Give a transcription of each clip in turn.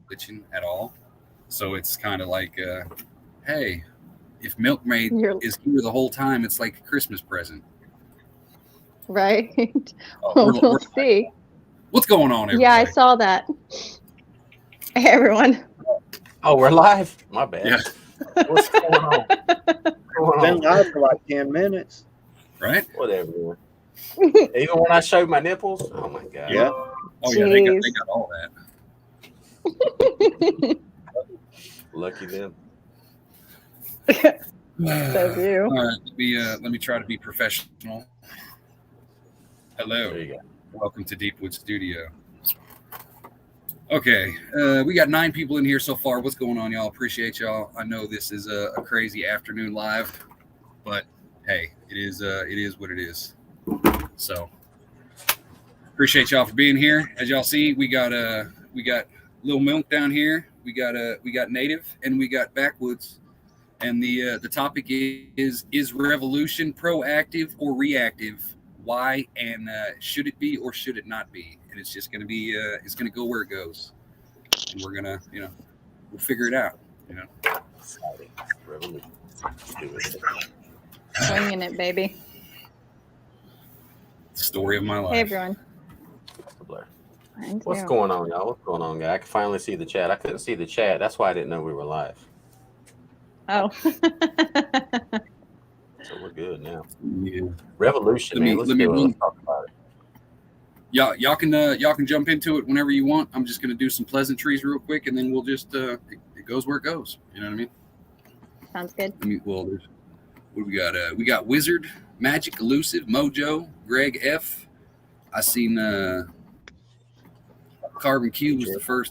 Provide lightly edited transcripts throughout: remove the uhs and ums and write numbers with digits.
religion at all. So it's kind of like, hey, if Milkmaid You're is here the whole time, it's like a Christmas present. right. Oh, Well, we'll we're see. what's going on, Yeah, I everybody? saw that. Hey, everyone. Oh, we're live. My Yeah, bad. What's going on? What's going Been on? live for like 10 minutes. right. Whatever. Man. Even when I showed my nipples, oh my god, Yeah. Oh yeah, they Jeez. got all that. lucky them. Says you. All right, let me try to be professional. Hello, There you go. welcome to Deepwood Studio. Okay, we got 9 people in here so far. What's going on, y'all? Appreciate y'all. I know this is a crazy afternoon live, but hey, it is what it is. So appreciate y'all for being here. As y'all see, we got Lil Milk down here. We got Native and we got Backwoods. And the topic is revolution proactive or reactive? Why and should it be or should it not be? And it's just gonna be it's gonna go where it goes, and we're gonna we'll figure it out. You know, Exciting revolution. Let's do it. Winging it, baby. story of my Hey, life. everyone. Blair. Mine What's too. going on, y'all? What's going on, guy? I can finally see the chat. I couldn't see the chat. That's why I didn't know we were live. Oh. So we're good now. Yeah. Revolution, Let man. me Let's let me do it. run. Let's talk about it. Y'all can jump into it whenever you want. I'm just gonna do some pleasantries real quick, and then we'll just it goes where it goes. You know what I mean? Sounds good. Well, there's what do we got? We got Wizard, Magic, Elusive, Mojo, Greg F. I seen Carbon Q was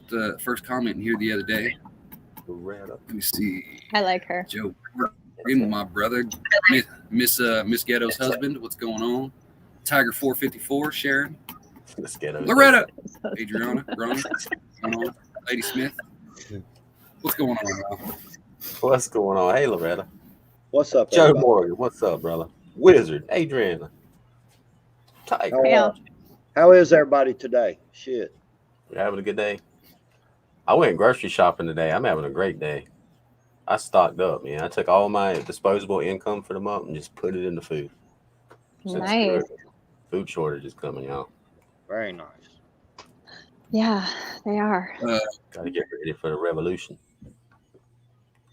the first comment in here the other day. Loretta. Let me see. I like her. Joe Morgan, my brother, Miss Ghetto's husband. What's going on? Tiger 454, Sharon, Let's get over Loretta, Adriana, Ron, what's going on? Lady Smith. What's going on, y'all? What's going on? Hey, Loretta. What's up, Joe everybody? Morgan. What's up, brother? Wizard. Adriana. Tiger. Hey, y'all. How is everybody today? Shit. You having a good day? I went grocery shopping today. I'm having a great day. I stocked up, man. I took all my disposable income for the month and just put it into food. Said, screw Nice. it. Food shortage is coming, y'all. Very nice. Yeah, they are. Got to get ready for the revolution.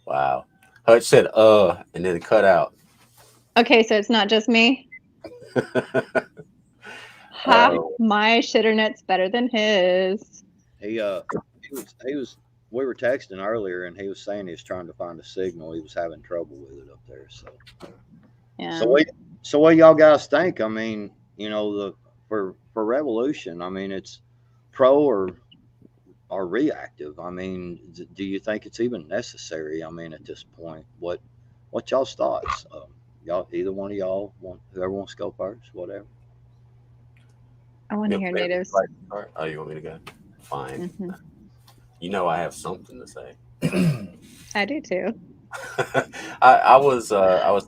Wow. Hutch said, and then it cut out. Okay, so it's not just me. Ha! My shitternet's better than his. He was we were texting earlier and he was saying he was trying to find a signal. He was having trouble with it up there. Yeah. So what y'all guys think? I mean, for revolution, I mean it's pro or reactive. I mean, do you think it's even necessary? I mean, at this point, what y'all's thoughts? Y'all, either one of y'all want, whoever wants to go first, whatever. I want to hear natives. Oh, you want me to go? Fine. Mhm. You know I have something to say. I do too. I was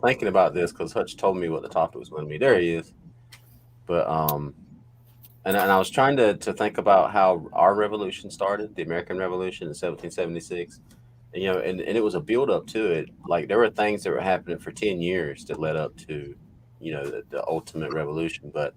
thinking about this because Hutch told me what the topic was going to be. There he is. But and I was trying to think about how our revolution started, the American Revolution in 1776. And, and it was a build up to it. Like there were things that were happening for 10 years that led up to, the ultimate revolution. But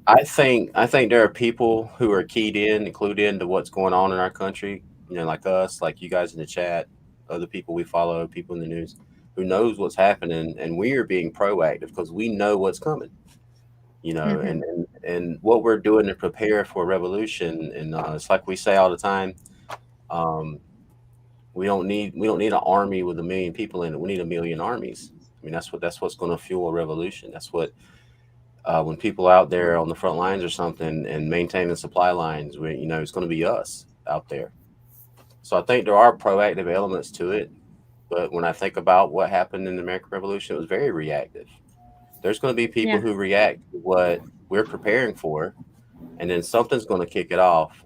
I think there are people who are keyed in and clued in to what's going on in our country, like us, like you guys in the chat, other people we follow, people in the news, who knows what's happening, and we are being proactive because we know what's coming, Mhm. and what we're doing to prepare for a revolution. And it's like we say all the time, um, we don't need an army with 1 million people in it. We need 1 million armies. I mean, that's what's going to fuel a revolution. That's what when people out there on the front lines or something and maintaining supply lines, it's going to be us out there. So I think there are proactive elements to it. But when I think about what happened in the American Revolution, it was very reactive. There's going to be people Yeah. who react to what we're preparing for, and then something's going to kick it off.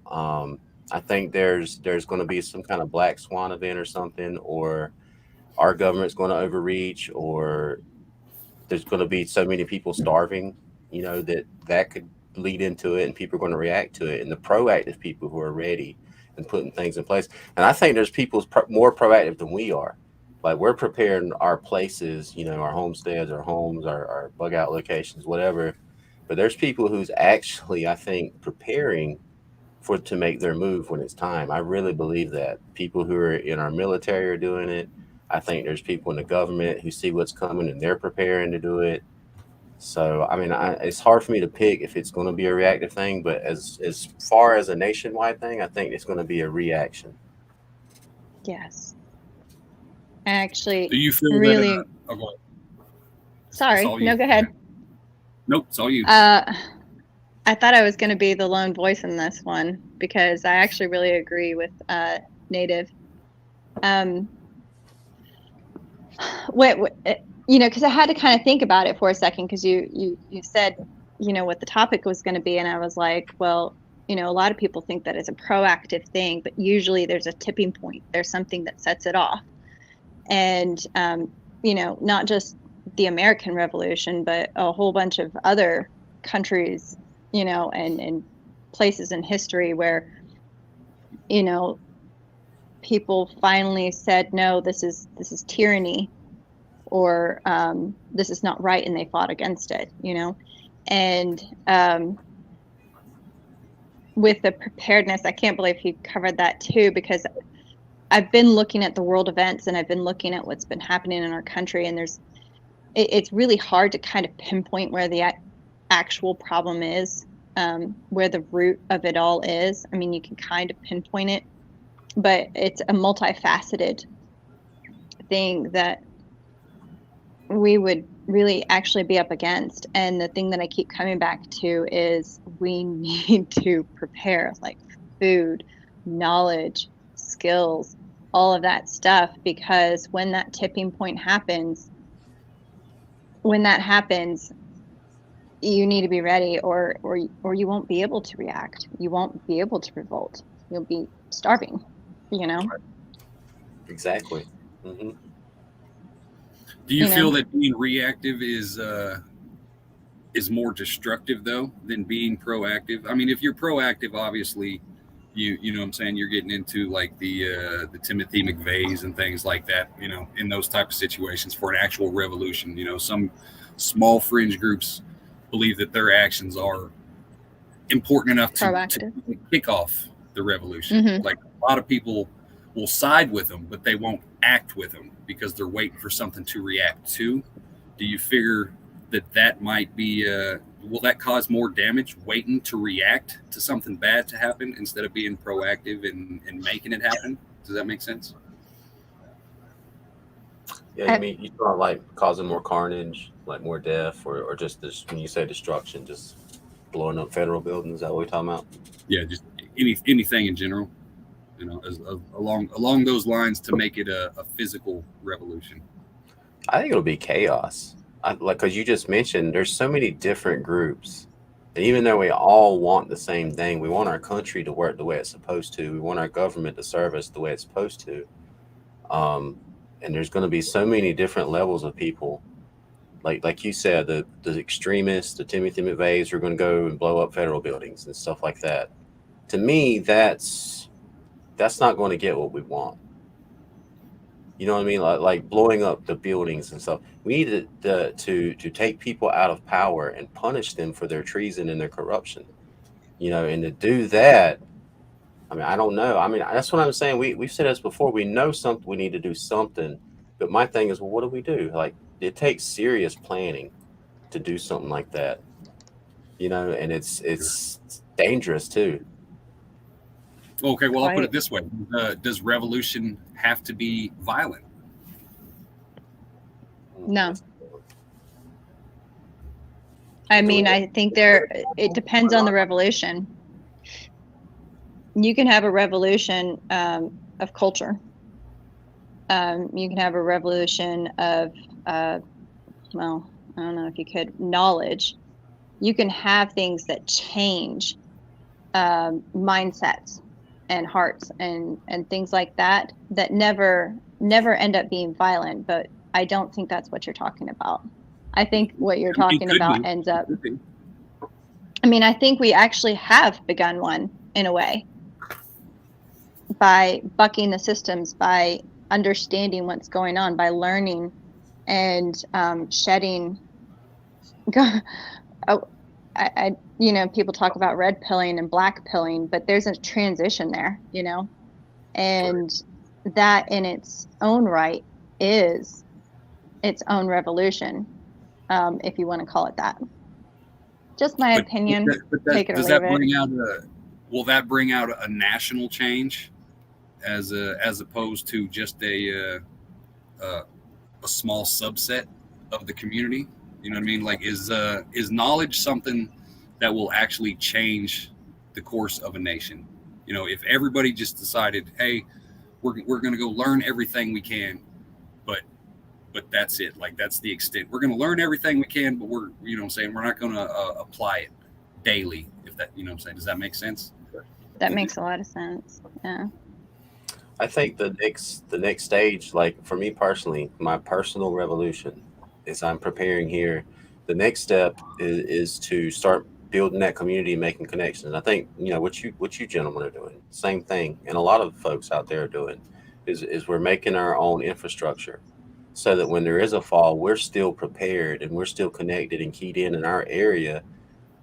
I think there's going to be some kind of black swan event or something, or our government's going to overreach, or there's going to be so many people starving, that could lead into it, and people are going to react to it. And the proactive people who are ready and putting things in place. And I think there's people more proactive than we are. Like, we're preparing our places, you know, our homesteads, our homes, our bug out locations, whatever. But there's people who's actually, I think, preparing to make their move when it's time. I really believe that. People who are in our military are doing it. I think there's people in the government who see what's coming and they're preparing to do it. So, I mean, it's hard for me to pick if it's going to be a reactive thing, but as far as a nationwide thing, I think it's going to be a reaction. Yes. Actually, Do you feel really. that? Oh, go ahead. Sorry. It's all you. No, go ahead. Nope, it's all you. I thought I was going to be the lone voice in this one because I actually really agree with Native. You know, because I had to kind of think about it for a second because you said, you know, what the topic was going to be, and I was like, well, you know, a lot of people think that it's a proactive thing, but usually there's a tipping point. There's something that sets it off, and you know, not just the American Revolution, but a whole bunch of other countries, you know, and places in history where, you know, people finally said, no, this is tyranny, or this is not right, and they fought against it, you know. And with the preparedness, I can't believe you covered that too, because I've been looking at the world events and I've been looking at what's been happening in our country, and it's really hard to kind of pinpoint where the actual problem is, where the root of it all is. I mean, you can kind of pinpoint it, but it's a multifaceted thing that we would really actually be up against. And the thing that I keep coming back to is we need to prepare, like food, knowledge, skills, all of that stuff, because when that tipping point happens, you need to be ready, or you won't be able to react. You won't be able to revolt. You'll be starving, you know? Exactly. Mm-hmm. Do you feel that being reactive is more destructive though than being proactive? I mean, if you're proactive, obviously, you know what I'm saying, you're getting into like the Timothy McVeighs and things like that, you know, in those type of situations for an actual revolution. You know, some small fringe groups believe that their actions are important enough to kick off the revolution. Mm-hmm. Like, a lot of people will side with them, but they won't act with them because they're waiting for something to react to. Do you figure that might be will that cause more damage, waiting to react to something bad to happen instead of being proactive and making it happen? Does that make sense? Yeah, you mean you thought like causing more carnage, like more death, or just this, when you say destruction, just blowing up federal buildings? Is that what we're talking about? Yeah, just anything in general, you know, along those lines, to make it a physical revolution. I think it'll be chaos. Because you just mentioned, there's so many different groups, and even though we all want the same thing, we want our country to work the way it's supposed to. We want our government to serve us the way it's supposed to. And there's going to be so many different levels of people. Like you said, the extremists, the Timothy McVeighs, are going to go and blow up federal buildings and stuff like that. To me, that's not going to get what we want. You know what I mean? Like blowing up the buildings and stuff. We need to take people out of power and punish them for their treason and their corruption. You know, and to do that, I mean, I don't know. I mean, that's what I'm saying. We've said this before. We know something. We need to do something. But my thing is, well, what do we do? Like, it takes serious planning to do something like that. You know, and it's dangerous too. Okay, well, I'll put it this way. Does revolution have to be violent? No. I mean, I think it depends on the revolution. You can have a revolution of culture. You can have a revolution of, well, I don't know if you could, knowledge. You can have things that change mindsets and hearts and things like that never end up being violent. But I don't think that's what you're talking about. I think what you're talking about ends up. I mean, I think we actually have begun one in a way by bucking the systems, by understanding what's going on, by learning and shedding. Oh, you know, people talk about red pilling and black pilling, but there's a transition there, you know, and that in its own right is its own revolution, if you want to call it that. Just my opinion. Take it or Does leave that bring it. out will that bring out a national change as opposed to just a small subset of the community? You know what I mean? Like, is knowledge something that will actually change the course of a nation? You know, if everybody just decided, hey, we're going to go learn everything we can, but that's it. Like, that's the extent. We're going to learn everything we can, but we're, you know what I'm saying, we're not going to apply it daily. If that, you know what I'm saying, does that make sense? That makes a lot of sense. Yeah. I think the next stage, like for me personally, my personal revolution is I'm preparing here. The next step is to start building that community, making connections. I think, you know, what you gentlemen are doing, same thing, and a lot of folks out there are doing, is we're making our own infrastructure so that when there is a fall, we're still prepared and we're still connected and keyed in our area,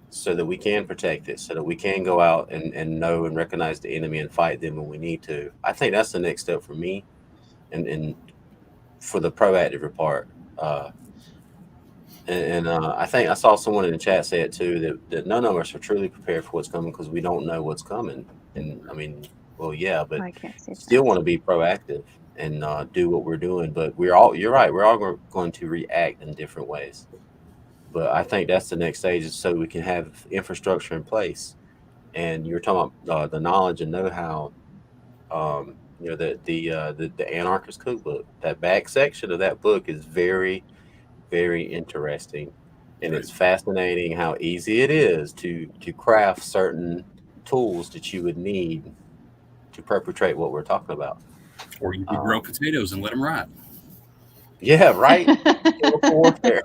so that we can protect it, so that we can go out and know and recognize the enemy and fight them when we need to. I think that's the next step for me, and for the proactive part. I think I saw someone in the chat say it too, that none of us are truly prepared for what's coming because we don't know what's coming. And I mean, well, yeah, but I can't see still that. want to be proactive and do what we're doing. But you're right, we're all going to react in different ways. But I think that's the next stage, is so we can have infrastructure in place. And you're talking about the knowledge and know-how. You know, the Anarchist Cookbook. That back section of that book is very, very interesting, and Right. it's fascinating how easy it is to craft certain tools that you would need to perpetrate what we're talking about. Or you could grow potatoes and let them rot. Yeah, right. Chemical warfare.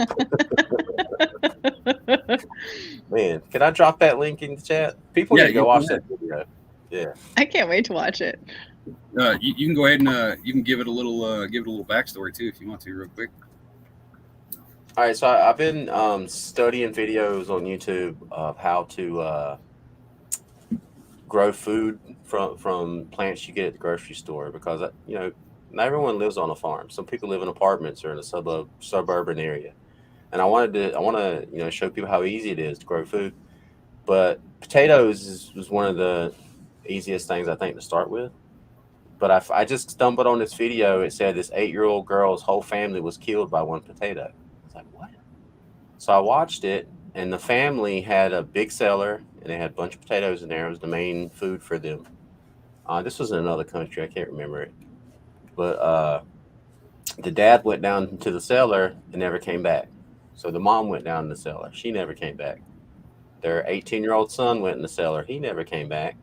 Man, can I drop that link in the chat? People need to go watch that video. Yeah, I can't wait to watch it. You can go ahead and you can give it a little backstory too if you want to, real quick. All right, so I've been studying videos on YouTube of how to grow food from plants you get at the grocery store, because you know, not everyone lives on a farm. Some people live in apartments or in a suburban area, and I want to you know, show people how easy it is to grow food. But potatoes was one of the easiest things I think to start with. But I just stumbled on this video. It said this 8-year-old girl's whole family was killed by one potato. I was like, what? So I watched it, and the family had a big cellar, and they had a bunch of potatoes in there. It was the main food for them. This was in another country. I can't remember it. But the dad went down to the cellar and never came back. So the mom went down in the cellar. She never came back. Their 18-year-old son went in the cellar. He never came back.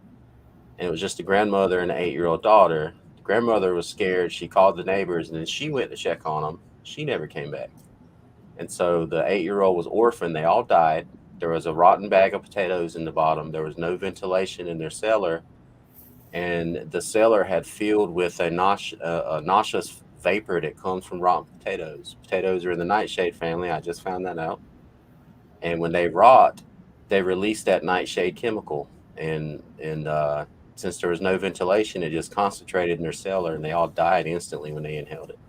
And it was just the grandmother and the 8-year-old daughter. The grandmother was scared. She called the neighbors, and then she went to check on them. She never came back. And so the 8-year-old was orphaned. They all died. There was a rotten bag of potatoes in the bottom. There was no ventilation in their cellar. And the cellar had filled with a nauseous vapor that comes from rotten potatoes. Potatoes are in the nightshade family. I just found that out. And when they rot, they release that nightshade chemical. And since there was no ventilation, it just concentrated in their cellar, and they all died instantly when they inhaled it.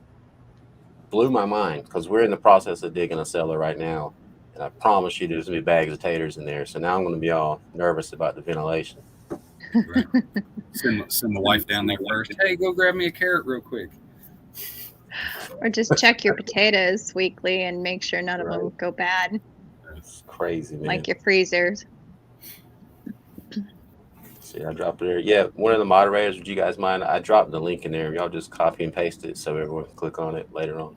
Blew my mind, because we're in the process of digging a cellar right now, and I promise you there's going to be bags of taters in there. So now I'm going to be all nervous about the ventilation. Right. Send the wife down there first. Hey, go grab me a carrot real quick. Or just check your potatoes weekly and make sure none of them Right. go bad, It's crazy, man. like your freezers. See, I dropped it there. Yeah, one of the moderators, would you guys mind? I dropped the link in there. Y'all just copy and paste it so everyone can click on it later on.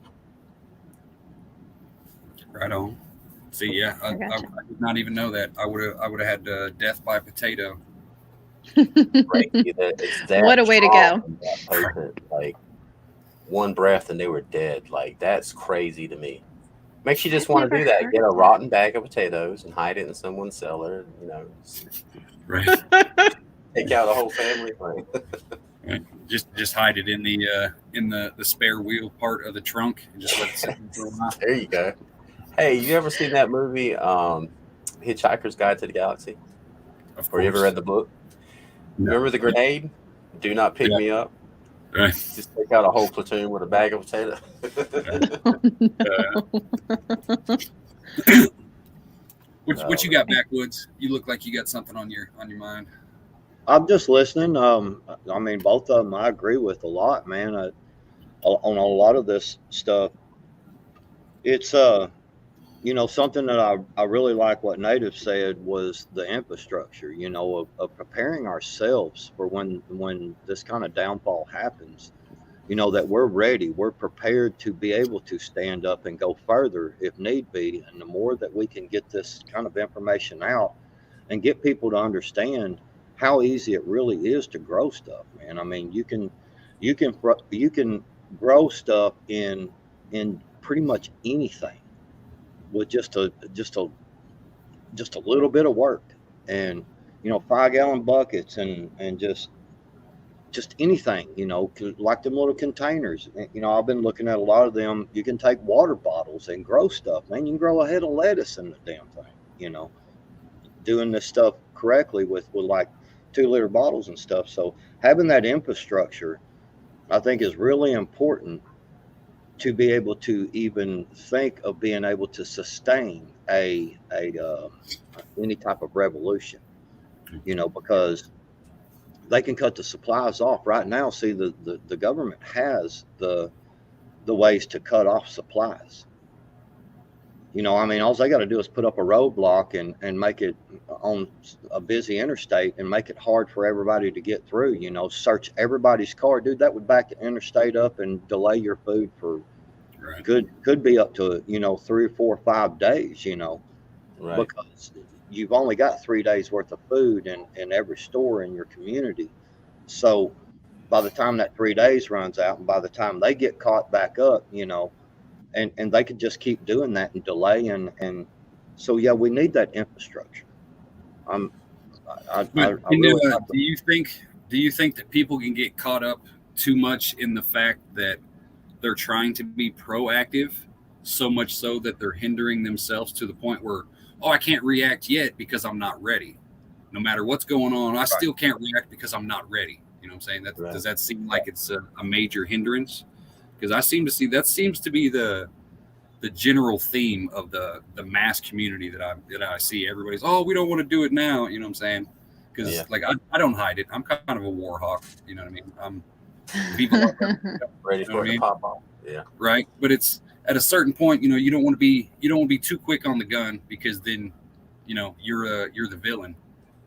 Right on. See, yeah, I did not even know that. I would have had death by potato. Crazy that it's that What a way to go. that potent. Like, one breath and they were dead. Like, that's crazy to me. Makes you just I've want to never do that. heard Get a of that. rotten bag of potatoes and hide it in someone's cellar. You know, Right. take out a whole family. Right. Just hide it in the spare wheel part of the trunk and just let it sit for a while. There you go. Hey, you ever seen that movie, Hitchhiker's Guide to the Galaxy? Of Or you ever course. read the book? No. Remember the grenade? Do not pick Yeah. me up. Right. Just take out a whole platoon with a bag of potatoes. What you got, Backwoods? You look like you got something on your mind. I'm just listening. I mean, both of them I agree with a lot, man. On a lot of this stuff, it's something that I really like what Native said was the infrastructure, of preparing ourselves for when this kind of downfall happens, that we're ready, we're prepared to be able to stand up and go further if need be. And the more that we can get this kind of information out and get people to understand how easy it really is to grow stuff, man. I mean, you can grow stuff in pretty much anything with just a little bit of work, and 5-gallon buckets, and just anything, like them little containers. I've been looking at a lot of them. You can take water bottles and grow stuff, man. You can grow a head of lettuce in the damn thing, doing this stuff correctly with like 2-liter bottles and stuff. So having that infrastructure, I think, is really important to be able to even think of being able to sustain any type of revolution, because they can cut the supplies off right now. See, the government has the ways to cut off supplies. I mean, all they got to do is put up a roadblock and make it on a busy interstate and make it hard for everybody to get through. Search everybody's car, dude. That would back the interstate up and delay your food for Right. could be up to 3 or 4 or 5 days. Right. Because you've only got 3 days worth of food in every store in your community. So by the time that 3 days runs out, and by the time they get caught back up, and they could just keep doing that and delay, and so yeah, we need that infrastructure. I really like Do you think that people can get caught up too much in the fact that they're trying to be proactive, so much so that they're hindering themselves to the point where, I can't react yet because I'm not ready. No matter what's going on, I still can't react because I'm not ready. You know what I'm saying? Does that seem like it's a major hindrance? Because I seem to see that seems to be the general theme of the mass community that I see. Everybody's, we don't want to do it now. You know what I'm saying? Because like I don't hide it. I'm kind of a war hawk. You know what I mean? People are ready for it to pop off. Yeah. Right. But it's at a certain point, you don't want to be too quick on the gun, because then, you're the villain.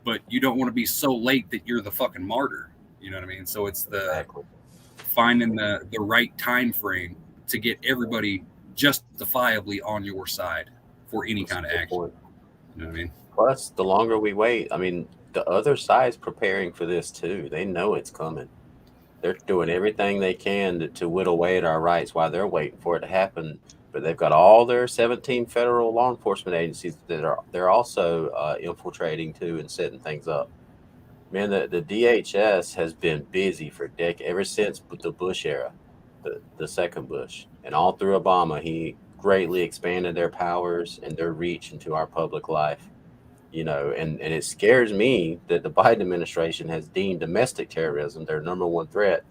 But you don't want to be so late that you're the fucking martyr. You know what I mean? So it's finding the right time frame to get everybody justifiably on your side for any kind of action. You know what I mean? Plus, the longer we wait, I mean, the other side's preparing for this too. They know it's coming. They're doing everything they can to whittle away at our rights while they're waiting for it to happen. But they've got all their 17 federal law enforcement agencies that they're also infiltrating too and setting things up. Man, the DHS has been busy for decades, ever since the Bush era, the second Bush, and all through Obama. He greatly expanded their powers and their reach into our public life. And it scares me that the Biden administration has deemed domestic terrorism their number one threat,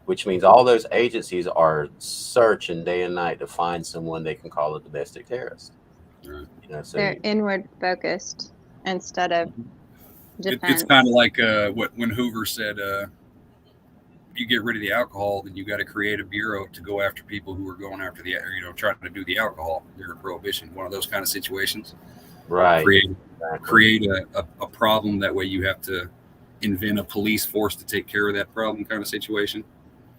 which means all those agencies are searching day and night to find someone they can call a domestic terrorist. So they're inward focused instead of defense. It's kind of like when Hoover said, you get rid of the alcohol, then you got to create a bureau to go after people who are going after trying to do the alcohol. They're a prohibition, one of those kind of situations. Right. Create a problem. That way you have to invent a police force to take care of that problem, kind of situation.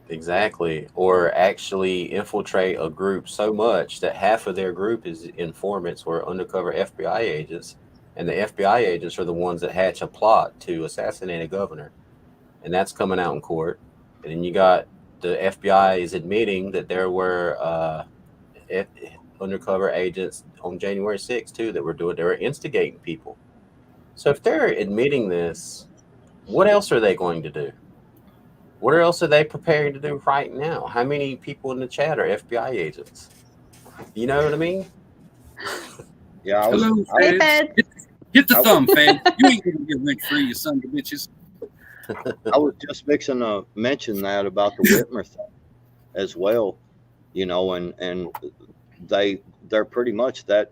Exactly. Or actually infiltrate a group so much that half of their group is informants or undercover FBI agents. And the FBI agents are the ones that hatch a plot to assassinate a governor. And that's coming out in court. And then you got the FBI is admitting that there were undercover agents on January 6th too that they were instigating people. So if they're admitting this, what else are they going to do? What else are they preparing to do right now? How many people in the chat are FBI agents? You know what I mean? Yeah, Hello, Hey, Feds. Feds. Hit the I thumb, Feds. You ain't gonna get rent free, you son of bitches. I was just fixing to mention that about the Whitmer thing as well, you know, and they're pretty much that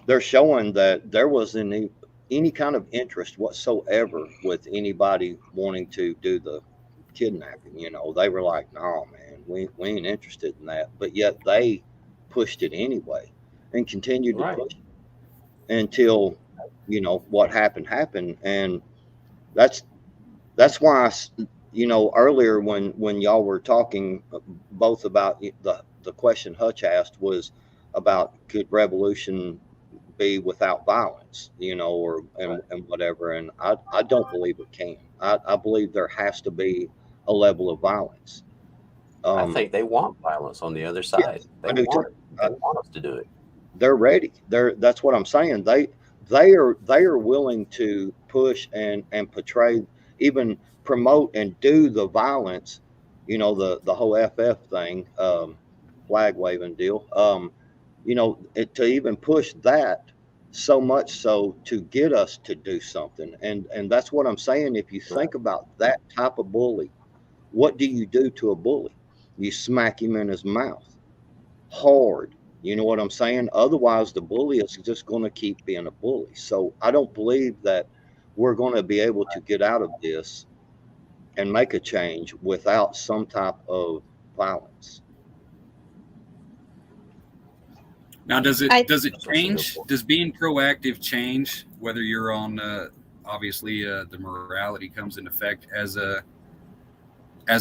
they're showing that there wasn't any kind of interest whatsoever with anybody wanting to do the kidnapping. You know, they were like, "No, man, we ain't interested in that." But yet they pushed it anyway and continued to Right. push it until what happened, and that's why earlier when y'all were talking both about the question Hutch asked was about could revolution be without violence, or and whatever. And I don't believe it can. I believe there has to be a level of violence. I think they want violence on the other side. Yes, They I do too. want us to do it. They're ready. That's what I'm saying. They are willing to push and portray, even promote and do the violence, the whole FF thing, flag waving deal. To even push that so much so to get us to do something. And that's what I'm saying. If you think about that type of bully, what do you do to a bully? You smack him in his mouth hard. You know what I'm saying? Otherwise, the bully is just going to keep being a bully. So I don't believe that we're going to be able to get out of this and make a change without some type of violence. Now, does it change? point. Does being proactive change whether you're on? Obviously, the morality comes into effect as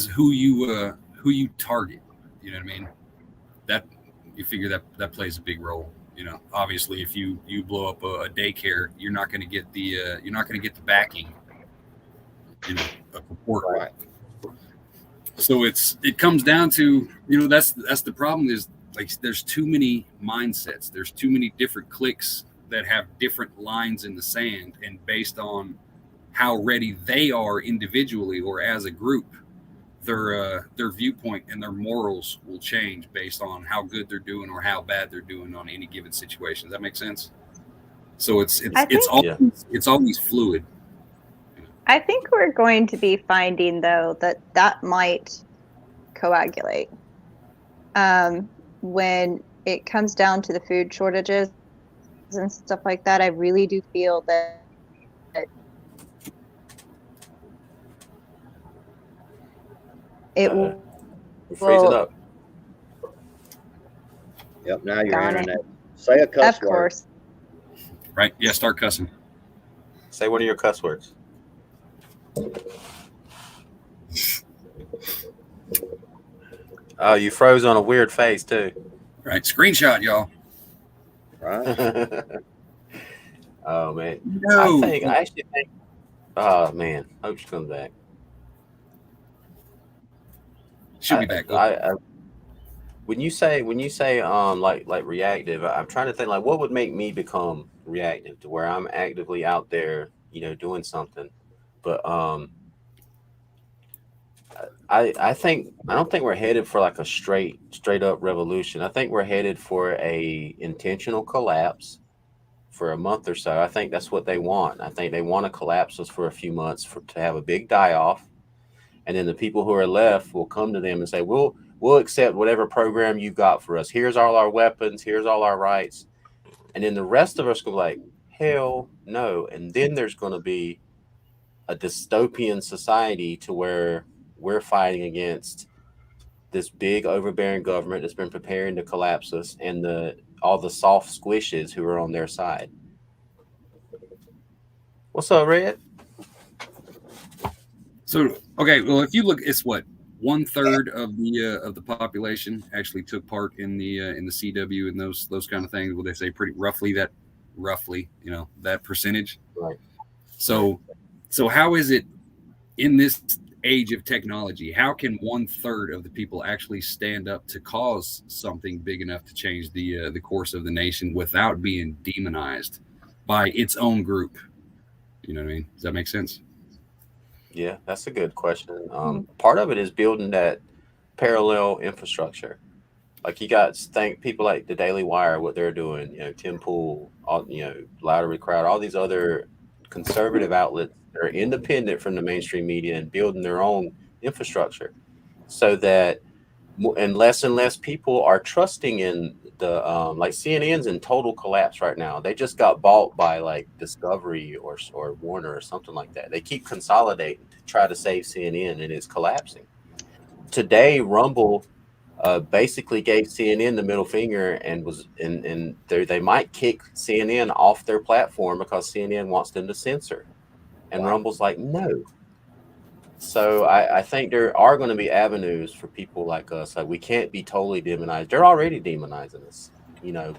who you target. You know what I mean? That you figure that plays a big role. Obviously, if you blow up a daycare, you're not going to get the backing. Of support. Right. So it comes down to that's the problem is like there's too many mindsets. There's too many different cliques that have different lines in the sand, and based on how ready they are individually or as a group, their viewpoint and their morals will change based on how good they're doing or how bad they're doing on any given situation. Does that make sense? So it's always fluid. I think we're going to be finding, though, that might coagulate. When it comes down to the food shortages and stuff like that, I really do feel that it will. Freezing up. Yep. Now your Darn it. internet. Say a cuss Of word. course. Right? Yeah, start cussing. Say one of your cuss words. Oh, you froze on a weird face too. Right. Screenshot, y'all. Right. Oh man. No. I actually think. Oh man. Hope she comes back. She'll be back. When you say like reactive, I'm trying to think like what would make me become reactive to where I'm actively out there, doing something. But I don't think we're headed for like a straight up revolution. I think we're headed for a intentional collapse for a month or so. I think that's what they want. I think they want to collapse us for a few months to have a big die off, and then the people who are left will come to them and say, we'll accept whatever program you got for us. Here's all our weapons. Here's all our rights. And then the rest of us go like, hell no. And then there's going to be a dystopian society to where we're fighting against this big overbearing government that's been preparing to collapse us and all the soft squishes who are on their side. What's up, Red? So okay, well, if you look, it's what 1/3 of the population actually took part in the CW and those kind of things. Well, they say pretty roughly that percentage. Right. So how is it in this age of technology, how can 1/3 of the people actually stand up to cause something big enough to change the course of the nation without being demonized by its own group? You know what I mean? Does that make sense? Yeah, that's a good question. Part of it is building that parallel infrastructure. Like you got think people like the Daily Wire, what they're doing, Tim Pool, Lowry Crowd, all these other conservative outlets that are independent from the mainstream media and building their own infrastructure, so that and less people are trusting in the like CNN's in total collapse right now. They just got bought by like Discovery or Warner or something like that. They keep consolidating to try to save CNN, and it's collapsing. Today, Rumble basically gave CNN the middle finger and they might kick CNN off their platform because CNN wants them to censor, and Rumble's like no. So I think there are going to be avenues for people like us. Like we can't be totally demonized. They're already demonizing us,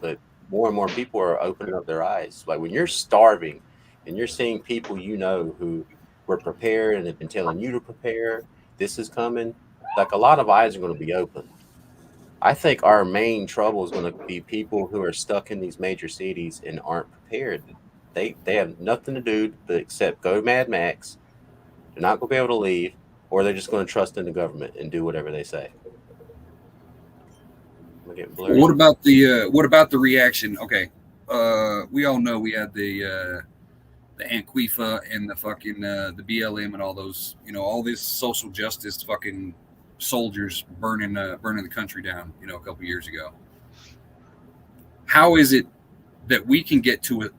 but more and more people are opening up their eyes. Like when you're starving and you're seeing people who were prepared and have been telling you to prepare, this is coming. Like a lot of eyes are going to be open. I think our main trouble is going to be people who are stuck in these major cities and aren't prepared. They have nothing to do but except go Mad Max. They're not going to be able to leave, or they're just going to trust in the government and do whatever they say. Am I getting blurry? What about the reaction? Okay, we all know we had the Antifa and the fucking the BLM and all those, all this social justice fucking soldiers burning the country down, a couple years ago. How is it that we can get to it,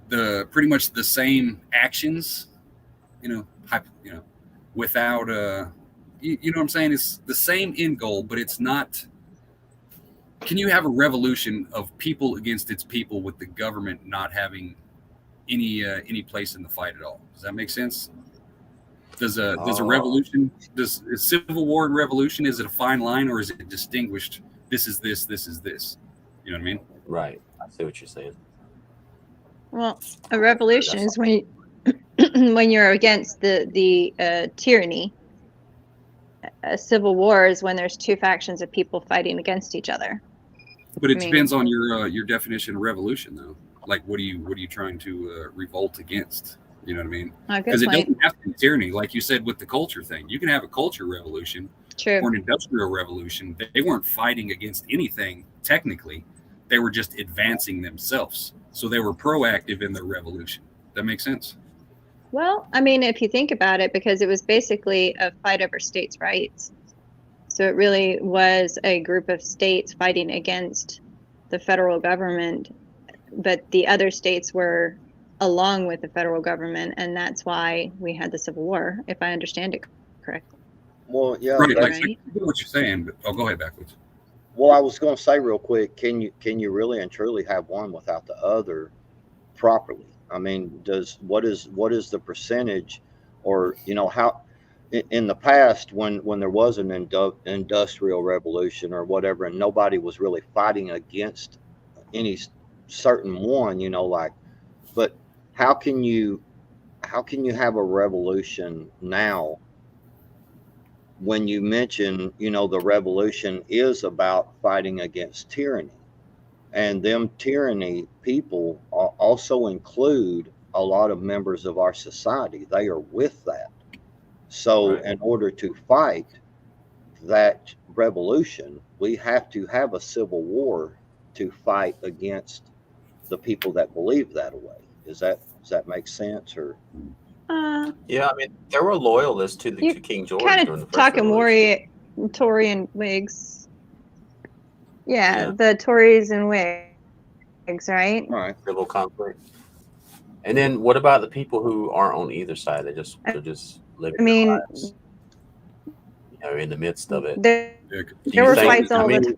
the pretty much the same actions, without you know what I'm saying? It's the same end goal, but it's not. Can you have a revolution of people against its people with the government not having any place in the fight at all? Does that make sense? Does a revolution, does a civil war and revolution, is it a fine line, or is it distinguished? This is this is this. You know what I mean? Right. I see what you're saying. Well, a revolution is when when you're against the tyranny. A civil war is when there's two factions of people fighting against each other. But it depends on your definition of revolution, though. Like, what are you trying to revolt against? You know what I mean? Because it doesn't have to be tyranny, like you said with the culture thing. You can have a culture revolution or an industrial revolution. They weren't fighting against anything technically; they were just advancing themselves. So they were proactive in their revolution. That makes sense. Well, I mean, if you think about it, because it was basically a fight over states' rights. So it really was a group of states fighting against the federal government, but the other states were along with the federal government, and that's why we had the Civil War, if I understand it correctly. Well, yeah, right. Like, I get what you're saying, but I'll go ahead backwards. Well, I was going to say real quick, can you really and truly have one without the other properly? I mean, what is the percentage, or how in the past when there was an industrial revolution or whatever, and nobody was really fighting against any certain one, but how can you have a revolution now when you mention, the revolution is about fighting against tyranny? And them tyranny people also include a lot of members of our society. They are with that. So in order to fight that revolution, we have to have a civil war to fight against the people that believe that way. Does that make sense? Or yeah, I mean, there were loyalists to King George kind during the of first talking Tory and Whigs. Yeah, the Tories and Whigs, right? Right. Civil conflict. And then what about the people who aren't on either side? They're just living their lives, in the midst of it. There were fights all the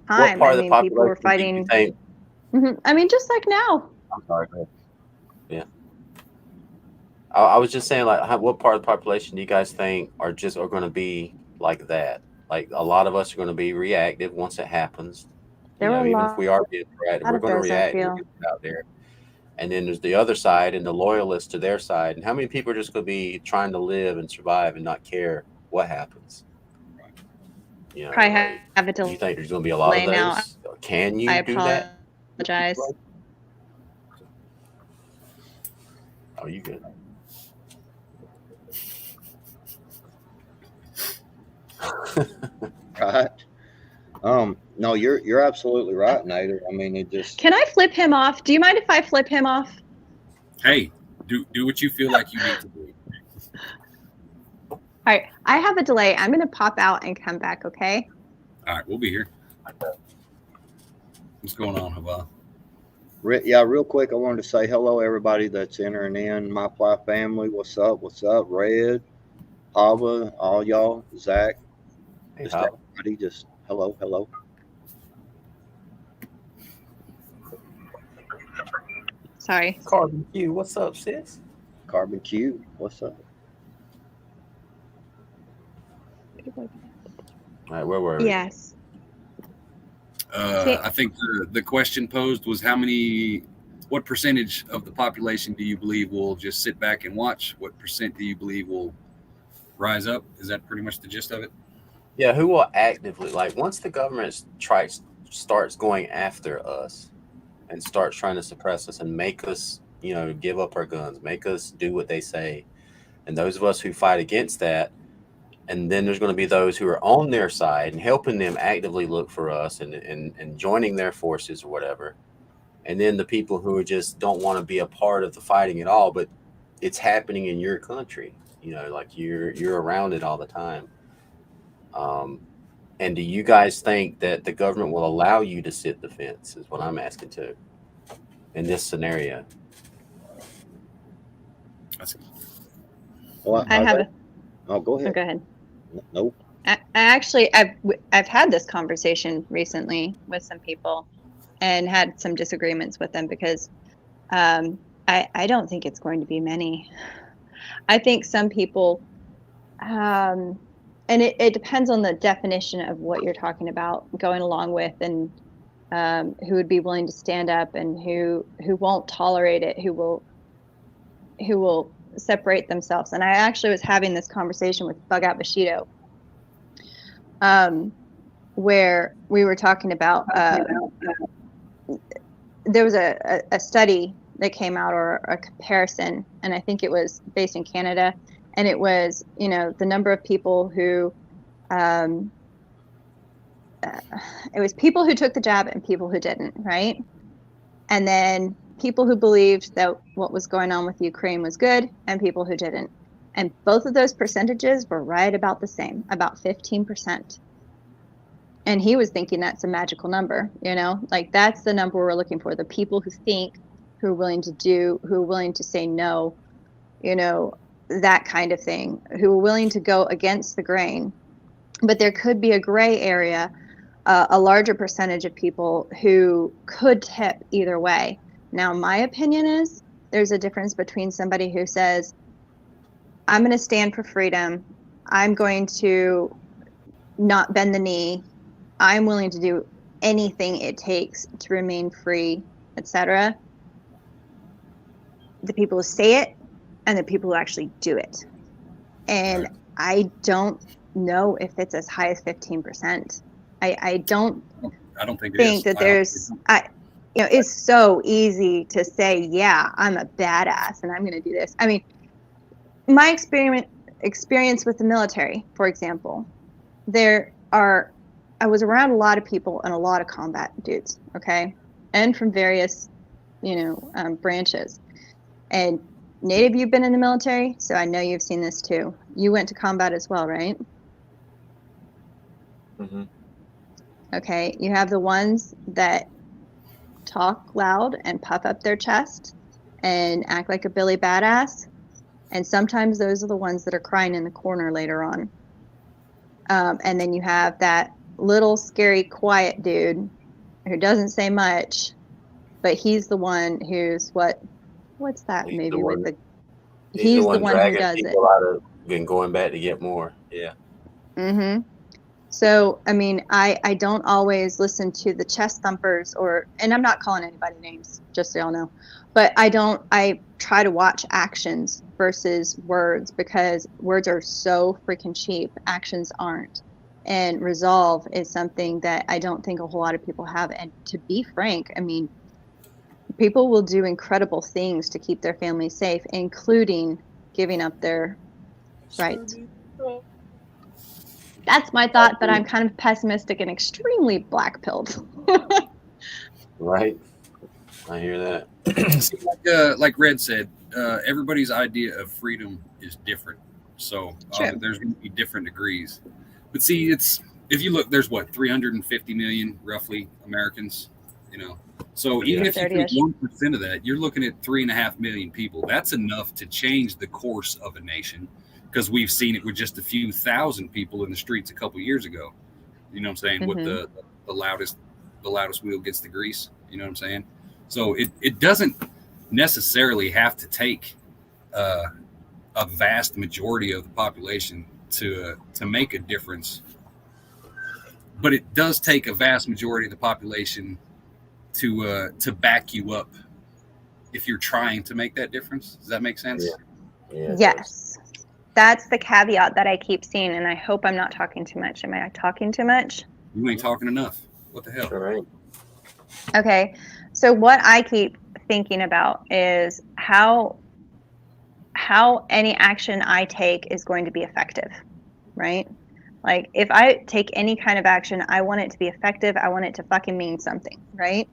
time. What part of the population people were fighting. I mean, just like now. I'm sorry. Go ahead. Yeah. I was just saying, like, what part of the population do you guys think are going to be like that? Like, a lot of us are going to be reactive once it happens. Even if we are being proactive, we're going to react and get out there. And then there's the other side and the loyalists to their side. And how many people are just going to be trying to live and survive and not care what happens? You know, Probably like, have a do you think there's going to be a lot of delay now. those? Can I you do that? apologize. Oh, you good? Right. No, you're absolutely right, Nader. I mean, it just Can I flip him off? Do you mind if I flip him off? Hey, do what you feel like you need to do. All right, I have a delay. I'm going to pop out and come back, okay? All right, we'll be here. What's going on, Hava? yeah, real quick, I wanted to say hello everybody that's entering in. My Fly family, what's up? What's up? Red, Hava, all y'all, Zach, Hey, just Hava. everybody, just hello, hello. Sorry. Carbon Q, what's up, sis? Carbon Q, what's up? All right, where were we? Yes. I think the question posed was what percentage of the population do you believe will just sit back and watch? What percent do you believe will rise up? Is that pretty much the gist of it? Yeah, who will actively, like, once the government starts going after us and starts trying to suppress us and make us, give up our guns, make us do what they say, and those of us who fight against that, and then there's going to be those who are on their side and helping them actively look for us and joining their forces or whatever, and then the people who just don't want to be a part of the fighting at all, but it's happening in your country, like you're around it all the time. And do you guys think that the government will allow you to sit the fence is what I'm asking too in this scenario? Well, I have a. Oh, go Oh, ahead. go ahead. Nope. I've had this conversation recently with some people and had some disagreements with them because I don't think it's going to be many. I think some people, and it depends on the definition of what you're talking about going along with, and who would be willing to stand up and who won't tolerate it, who will separate themselves. And I actually was having this conversation with Bug Out Bushido, where we were talking about there was a study that came out, or a comparison, and I think it was based in Canada, and it was the number of people who it was people who took the jab and people who didn't, right? And then people who believed that what was going on with Ukraine was good and people who didn't. And both of those percentages were right about the same, about 15%. And he was thinking that's a magical number, like that's the number we're looking for. The people who think, who are willing to say no, that kind of thing, who are willing to go against the grain. But there could be a gray area, a larger percentage of people who could tip either way. Now, my opinion is there's a difference between somebody who says, I'm going to stand for freedom. I'm going to not bend the knee. I'm willing to do anything it takes to remain free, etc. The people who say it and the people who actually do it. And Right. I don't know if it's as high as 15%. I don't think that there's it's so easy to say, yeah, I'm a badass and I'm going to do this. I mean, my experience with the military, for example, I was around a lot of people and a lot of combat dudes, okay, and from various branches. And Native, you've been in the military, so I know you've seen this too. You went to combat as well, right? Mm-hmm. Okay, you have the ones that talk loud and puff up their chest and act like a Billy badass, and sometimes those are the ones that are crying in the corner later on. And then you have that little scary quiet dude who doesn't say much, but he's the one who's what's that He's movie the with one- the He's the one who dragging does it. people out of and going back to get more. Yeah. Mm-hmm. So, I mean, I don't always listen to the chest thumpers and I'm not calling anybody names, just so y'all know, but I try to watch actions versus words, because words are so freaking cheap. Actions aren't. And resolve is something that I don't think a whole lot of people have. And to be frank, I mean, people will do incredible things to keep their family safe, including giving up their rights. That's my thought, but I'm kind of pessimistic and extremely black-pilled. Right. I hear that. So like Red said, everybody's idea of freedom is different. So True. there's going to be different degrees. But see, if you look, there's what, 350 million roughly Americans, you know. So even if you take 1% of that, you're looking at 3.5 million people. That's enough to change the course of a nation, because we've seen it with just a few thousand people in the streets a couple years ago. You know what I'm saying? Mm-hmm. With the loudest wheel gets the grease. You know what I'm saying? So it doesn't necessarily have to take a vast majority of the population to make a difference, but it does take a vast majority of the population to back you up if you're trying to make that difference. Does that make sense? Yeah, yes. That's the caveat that I keep seeing, and I hope I'm not talking too much. Am I talking too much? You ain't talking enough. What the hell? All right. Okay. So what I keep thinking about is how any action I take is going to be effective, right? Like, if I take any kind of action, I want it to be effective. I want it to fucking mean something, right?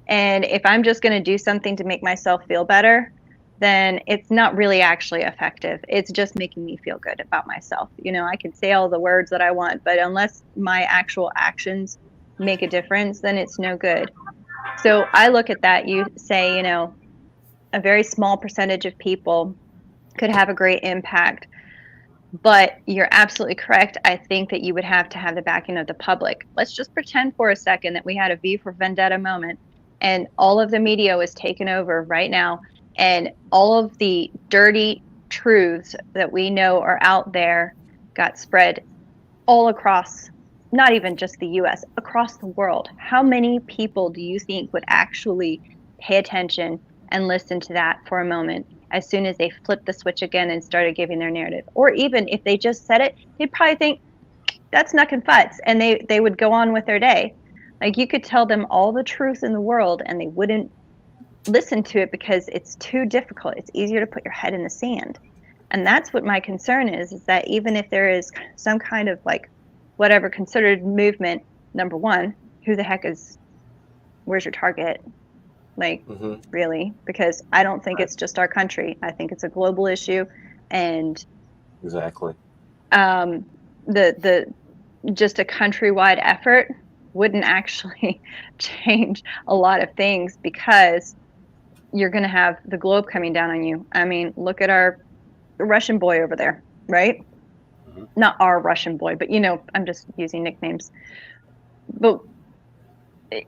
And if I'm just going to do something to make myself feel better, then it's not really actually effective. It's just making me feel good about myself. You know, I can say all the words that I want, but unless my actual actions make a difference, then it's no good. So I look at that. You say, you know, a very small percentage of people could have a great impact. But you're absolutely correct. I think that you would have to have the backing of the public. Let's just pretend for a second that we had a V for Vendetta moment and all of the media was taken over right now, and all of the dirty truths that we know are out there got spread all across, not even just the US, across the world. How many people do you think would actually pay attention and listen to that for a moment as soon as they flipped the switch again and started giving their narrative? Or even if they just said it, they'd probably think that's nuck and futz, and they would go on with their day. Like, you could tell them all the truth in the world and they wouldn't listen to it because it's too difficult. It's easier to put your head in the sand. And that's what my concern is that even if there is some kind of like whatever considered movement, number one, where's your target? Like, really? Because I don't think it's just our country. I think it's a global issue. And exactly. The just a countrywide effort wouldn't actually change a lot of things, because you're going to have the globe coming down on you. I mean, look at our Russian boy over there, right? Mm-hmm. Not our Russian boy, but, you know, I'm just using nicknames. But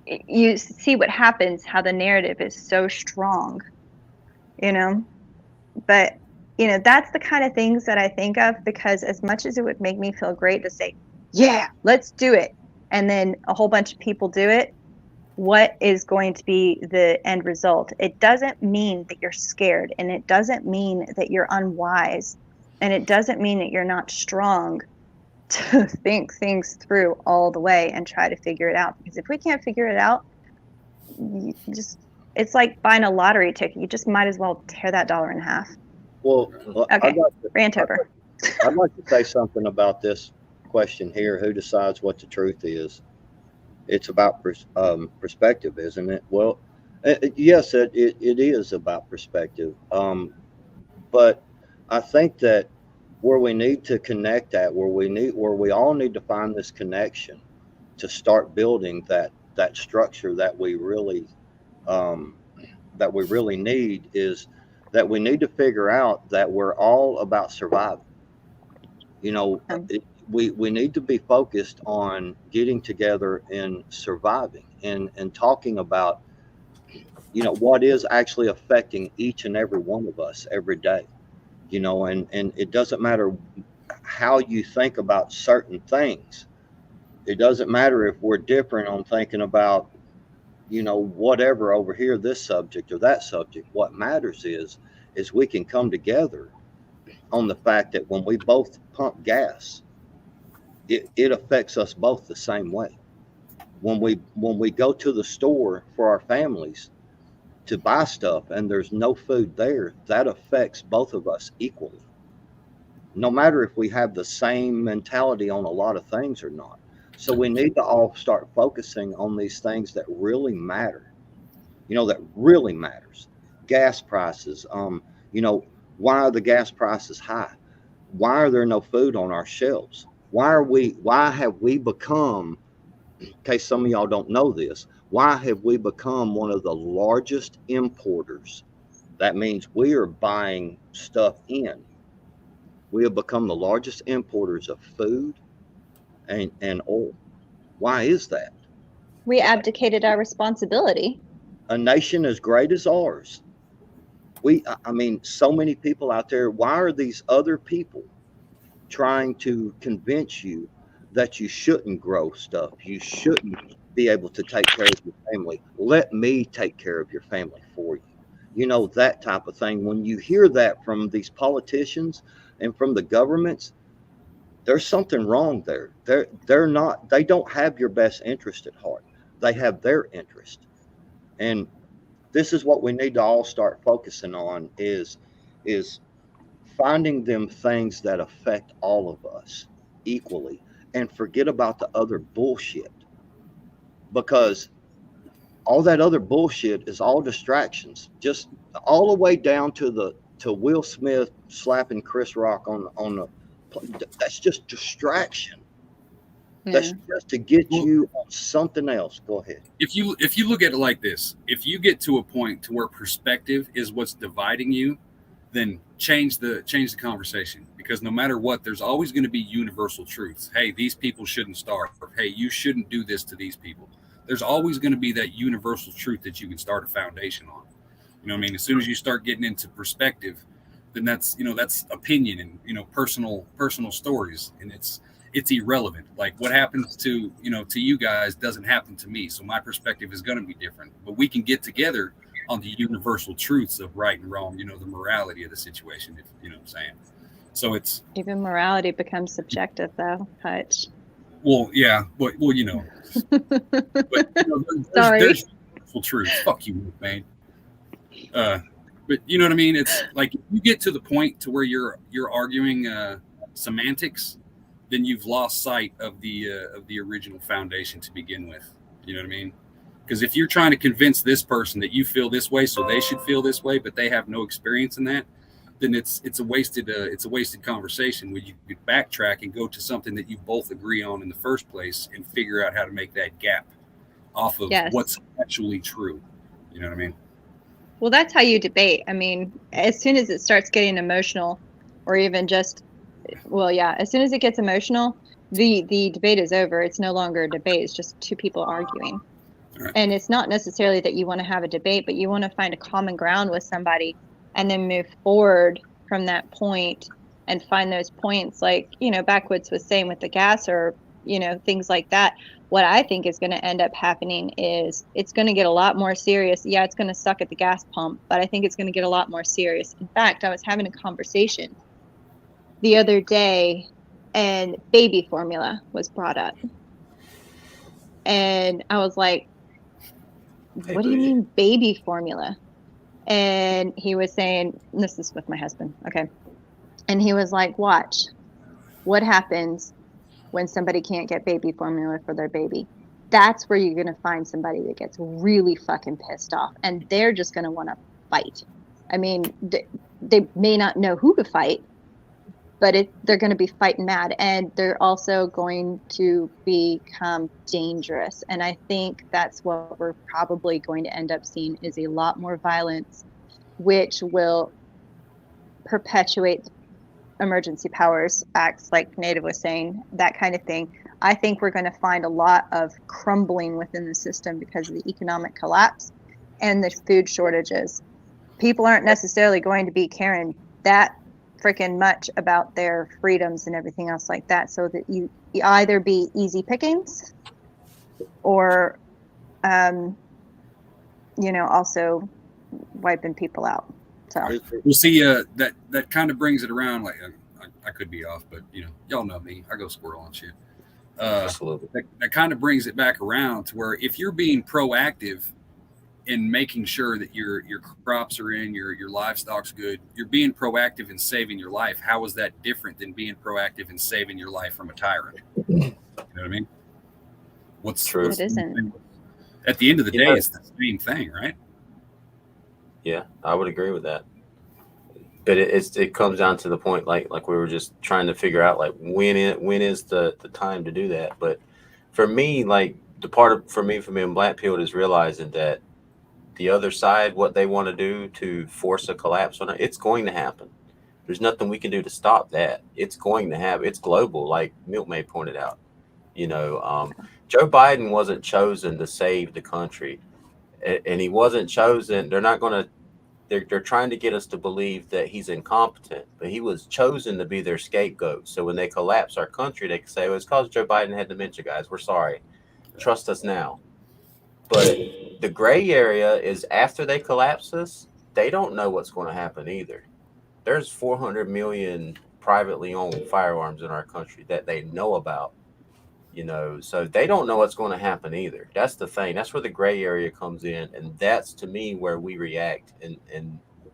you see what happens, how the narrative is so strong, you know? But, you know, that's the kind of things that I think of, because as much as it would make me feel great to say, yeah, let's do it, and then a whole bunch of people do it, what is going to be the end result? It doesn't mean that you're scared, and it doesn't mean that you're unwise, and it doesn't mean that you're not strong to think things through all the way and try to figure it out. Because if we can't figure it out, it's like buying a lottery ticket. You just might as well tear that dollar in half. Well, okay, rant over. I'd like to say something about this question here. Who decides what the truth is? It's about perspective, isn't it? Well, yes, it is about perspective. But I think that where we need to connect at, where we all need to find this connection to start building that structure that we really need, is that we need to figure out that we're all about surviving. You know, we need to be focused on getting together and surviving and talking about, you know, what is actually affecting each and every one of us every day, you know, and it doesn't matter how you think about certain things, It doesn't matter if we're different on thinking about, whatever over here, this subject or that subject. What matters is we can come together on the fact that when we both pump gas, it affects us both the same way. When we go to the store for our families to buy stuff and there's no food there, that affects both of us equally. No matter if we have the same mentality on a lot of things or not. So we need to all start focusing on these things that really matter, that really matters. Gas prices, why are the gas prices high? Why are there no food on our shelves? Why have we become, in case some of y'all don't know this, why have we become one of the largest importers? That means we are buying stuff in. We have become the largest importers of food and oil. Why is that? We abdicated our responsibility. A nation as great as ours, I mean, so many people out there, why are these other people trying to convince you that you shouldn't grow stuff? You shouldn't be able to take care of your family. Let me take care of your family for you. That type of thing. When you hear that from these politicians and from the governments, there's something wrong there. They don't have your best interest at heart. They have their interest. And this is what we need to all start focusing on is finding them things that affect all of us equally and forget about the other bullshit, because all that other bullshit is all distractions, just all the way down to Will Smith slapping Chris Rock on the, that's just distraction. That's just to get you on something else. Go ahead. If you look at it like this, if you get to a point to where perspective is what's dividing you, then change the conversation, because no matter what, there's always going to be universal truths. Hey, these people shouldn't starve. Hey, you shouldn't do this to these people. There's always going to be that universal truth that you can start a foundation on. You know what I mean? As soon as you start getting into perspective, then that's opinion and personal stories, and it's irrelevant. Like what happens to you guys doesn't happen to me, so my perspective is going to be different. But we can get together on the universal truths of right and wrong, the morality of the situation, if you know what I'm saying. So it's even morality becomes subjective, though, Hutch. Well, yeah, but but there's universal truths. Fuck you, man. But you know what I mean? It's like if you get to the point to where you're arguing semantics, then you've lost sight of the original foundation to begin with. You know what I mean? Because if you're trying to convince this person that you feel this way, so they should feel this way, but they have no experience in that, then it's a wasted conversation. Where you could backtrack and go to something that you both agree on in the first place and figure out how to make that gap off of what's actually true. You know what I mean? Well, that's how you debate. I mean, as soon as it starts getting emotional, or even just, as soon as it gets emotional, the debate is over. It's no longer a debate. It's just two people arguing. Right. And it's not necessarily that you want to have a debate, but you want to find a common ground with somebody and then move forward from that point and find those points, like, Backwoods was saying with the gas, or, things like that. What I think is going to end up happening is it's going to get a lot more serious. Yeah, it's going to suck at the gas pump, but I think it's going to get a lot more serious. In fact, I was having a conversation the other day and baby formula was brought up. And I was like, what do you mean baby formula? And he was saying, this is with my husband. Okay. And he was like, watch, what happens when somebody can't get baby formula for their baby? That's where you're going to find somebody that gets really fucking pissed off, and they're just going to want to fight. I mean, they may not know who to fight, but they're going to be fighting mad, and they're also going to become dangerous. And I think that's what we're probably going to end up seeing, is a lot more violence, which will perpetuate emergency powers acts, like Native was saying, that kind of thing. I think we're going to find a lot of crumbling within the system because of the economic collapse and the food shortages. People aren't necessarily going to be caring that freaking much about their freedoms and everything else like that, so that you either be easy pickings or also wiping people out. So we'll see. That kind of brings it around. Like I could be off, but y'all know me. I go squirrel and shit. Absolutely. That kind of brings it back around to where if you're being proactive in making sure that your crops are in, your livestock's good, you're being proactive in saving your life. How is that different than being proactive in saving your life from a tyrant? You know what I mean? What's True? It isn't. At the end of the day, it's the same thing, right? Yeah, I would agree with that. But it comes down to the point, like we were just trying to figure out, like when is the time to do that. But for me, like for me from being black pilled is realizing that the other side, what they want to do to force a collapse on it, it's going to happen. There's nothing we can do to stop that. It's going to happen. It's global, like Milkmaid pointed out. Joe Biden wasn't chosen to save the country, and he wasn't chosen. They're not going to. They're trying to get us to believe that he's incompetent, but he was chosen to be their scapegoat. So when they collapse our country, they can say, "Well, it's because Joe Biden had dementia, guys. We're sorry. Trust us now." But the gray area is after they collapse us, they don't know what's going to happen either. There's 400 million privately owned firearms in our country that they know about. So they don't know what's going to happen either. That's the thing. That's where the gray area comes in, and that's to me where we react and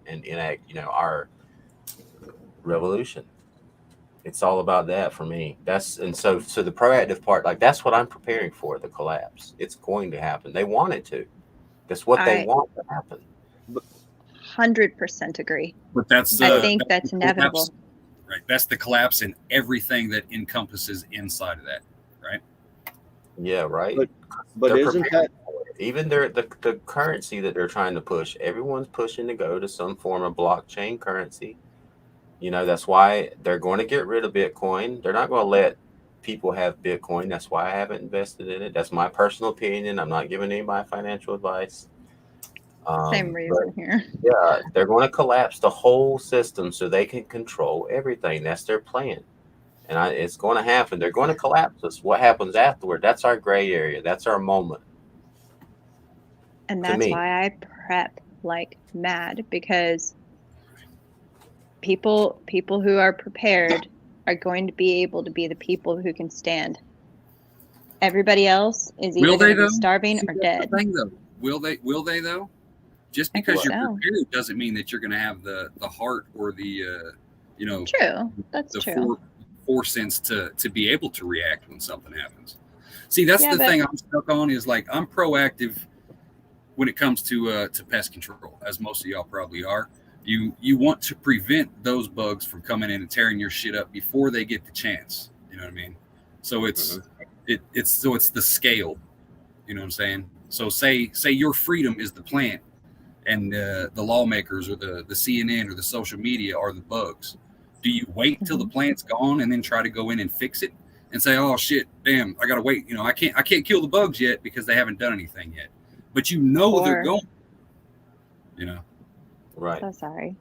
enact, our revolution. It's all about that for me. So the proactive part, like that's what I'm preparing for, the collapse. It's going to happen. They want it to. That's what they want to happen. 100% agree. But I think that's inevitable. Right. That's the collapse in everything that encompasses inside of that. Right. Yeah. Right. But isn't that even the currency that they're trying to push? Everyone's pushing to go to some form of blockchain currency. That's why they're going to get rid of Bitcoin. They're not going to let people have Bitcoin. That's why I haven't invested in it. That's my personal opinion. I'm not giving anybody financial advice. Same reason here. Yeah, they're going to collapse the whole system so they can control everything. That's their plan. And it's going to happen. They're going to collapse us. What happens afterward? That's our gray area. That's our moment. And that's why I prep like mad, because people who are prepared are going to be able to be the people who can stand. Everybody else is either going to be starving or dead. Will they though? Just because you're prepared doesn't mean that you're going to have the heart or the True. That's true. Forsense to be able to react when something happens. See, that's the thing I'm stuck on, is like I'm proactive when it comes to pest control, as most of y'all probably are. You want to prevent those bugs from coming in and tearing your shit up before they get the chance. You know what I mean? So it's the scale. You know what I'm saying? So say your freedom is the plant, and the lawmakers or the CNN or the social media are the bugs. Do you wait till the plant's gone and then try to go in and fix it and say, "Oh shit, damn, I gotta wait. I can't kill the bugs yet because they haven't done anything yet." But they're going. Right. So sorry.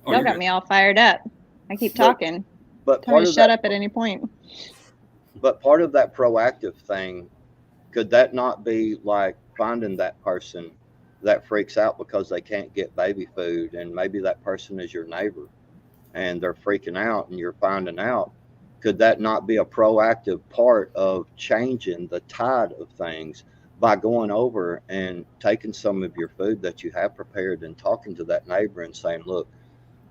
Y'all got me all fired up. I keep talking. But tell me to shut up at any point. But part of that proactive thing, could that not be like finding that person that freaks out because they can't get baby food, and maybe that person is your neighbor and they're freaking out and you're finding out? Could that not be a proactive part of changing the tide of things by going over and taking some of your food that you have prepared and talking to that neighbor and saying, "Look,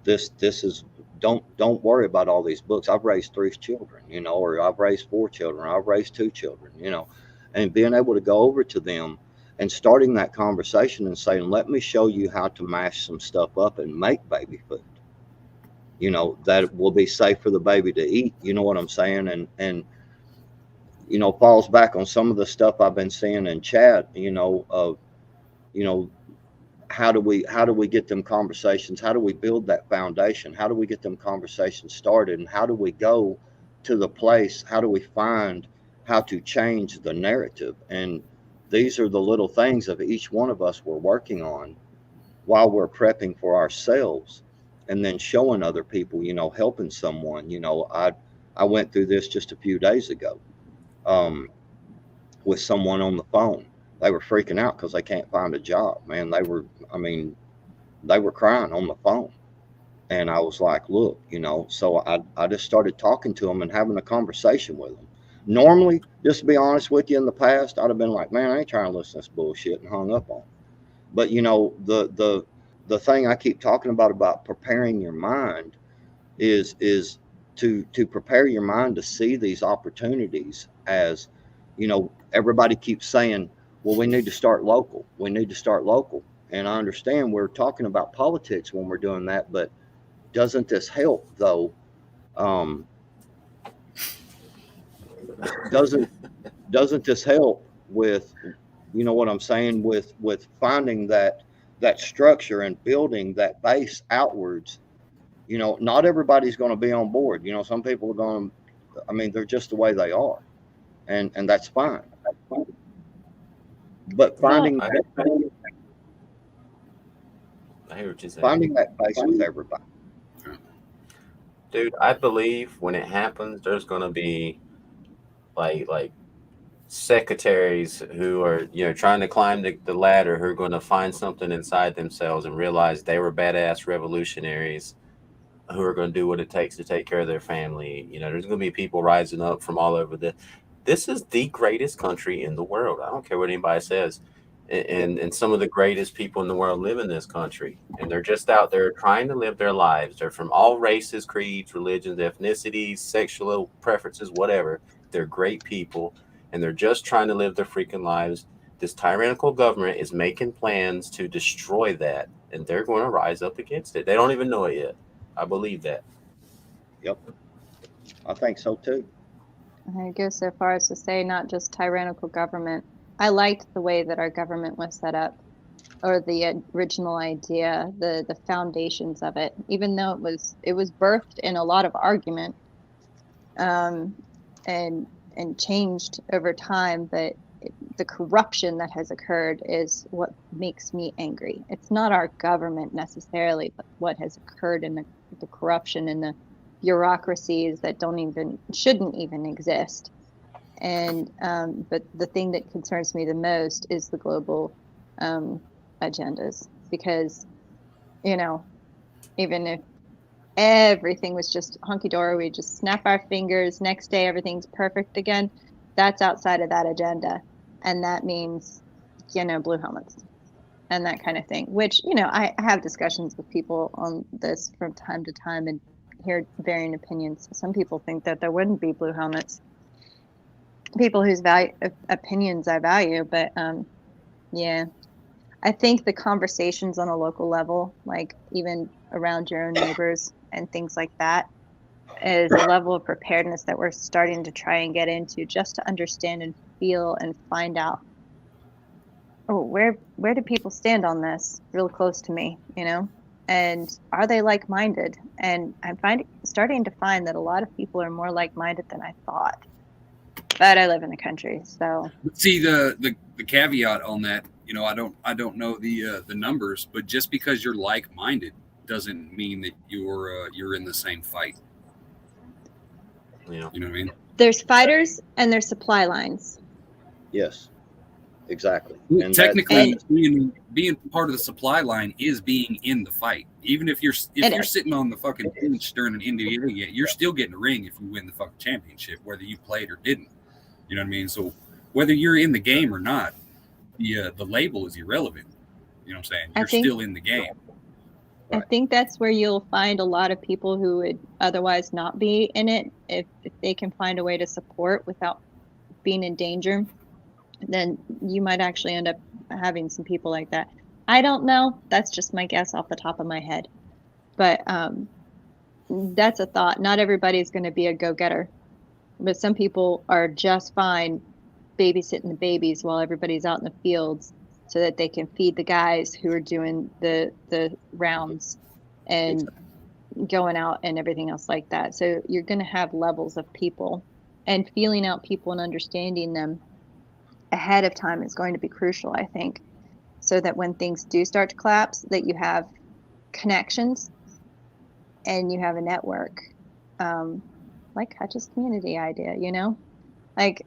this is, don't worry about all these books. I've raised 3 children, or I've raised 4 children, or I've raised 2 children, and being able to go over to them and starting that conversation and saying, "Let me show you how to mash some stuff up and make baby food, that will be safe for the baby to eat." You know what I'm saying? And falls back on some of the stuff I've been seeing in chat, of, how do we get them conversations? How do we build that foundation? How do we get them conversations started? And how do we go to the place? How do we find how to change the narrative? And these are the little things of each one of us we're working on while we're prepping for ourselves. and then showing other people, helping someone. I went through this just a few days ago, with someone on the phone. They were freaking out because they can't find a job, man. They were crying on the phone. And I was like, look, so I just started talking to them and having a conversation with them. Normally, just to be honest with you, in the past, I'd have been like, man, I ain't trying to listen to this bullshit, and hung up on. But the thing I keep talking about preparing your mind is to prepare your mind to see these opportunities as, everybody keeps saying, well, we need to start local. We need to start local. And I understand we're talking about politics when we're doing that, but doesn't this help though? Doesn't this help with, what I'm saying, with finding that structure and building that base outwards? Not everybody's going to be on board. Some people are going to, they're just the way they are, and that's fine. But finding I hear what you're saying. finding that base with everybody. Dude, I believe when it happens, there's going to be like secretaries who are trying to climb the ladder, who are going to find something inside themselves and realize they were badass revolutionaries who are going to do what it takes to take care of their family. There's going to be people rising up from all over this is the greatest country in the world. I don't care what anybody says. And some of the greatest people in the world live in this country, and they're just out there trying to live their lives. They're from all races, creeds, religions, ethnicities, sexual preferences, whatever. They're great people, and they're just trying to live their freaking lives. This tyrannical government is making plans to destroy that, and they're going to rise up against it. They don't even know it yet. I believe that. Yep, I think so too. I go so far as to say not just tyrannical government. I liked the way that our government was set up, or the original idea, the foundations of it, even though it was birthed in a lot of argument, and changed over time. But the corruption that has occurred is what makes me angry. It's not our government necessarily, but what has occurred in the corruption and the bureaucracies that shouldn't even exist. And but the thing that concerns me the most is the global agendas, because even if everything was just hunky-dory, we just snap our fingers, next day everything's perfect again, that's outside of that agenda. And that means blue helmets and that kind of thing, which I have discussions with people on this from time to time and hear varying opinions. Some people think that there wouldn't be blue helmets, people whose opinions I value, but yeah, I think the conversations on a local level, like even around your own neighbors and things like that, is a level of preparedness that we're starting to try and get into, just to understand and feel and find out, where do people stand on this real close to me, and are they like-minded? And I'm starting to find that a lot of people are more like-minded than I thought. But I live in the country, so. See, the caveat on that, I don't know the numbers, but just because you're like-minded doesn't mean that you're in the same fight. Yeah. You know what I mean? There's fighters and there's supply lines. Yes, exactly. And technically, being part of the supply line is being in the fight. Even if you're sitting on the fucking bench during an individual game, you're still getting a ring if you win the fucking championship, whether you played or didn't. You know what I mean? So whether you're in the game or not, the label is irrelevant. You know what I'm saying? You're still in the game. I think that's where you'll find a lot of people who would otherwise not be in it. If they can find a way to support without being in danger, then you might actually end up having some people like that. I don't know. That's just my guess off the top of my head. But that's a thought. Not everybody's going to be a go-getter. But some people are just fine babysitting the babies while everybody's out in the fields, so that they can feed the guys who are doing the rounds and going out and everything else like that. So you're going to have levels of people, and feeling out people and understanding them ahead of time is going to be crucial, I think, so that when things do start to collapse, that you have connections and you have a network, like Hutch's community idea, you know, like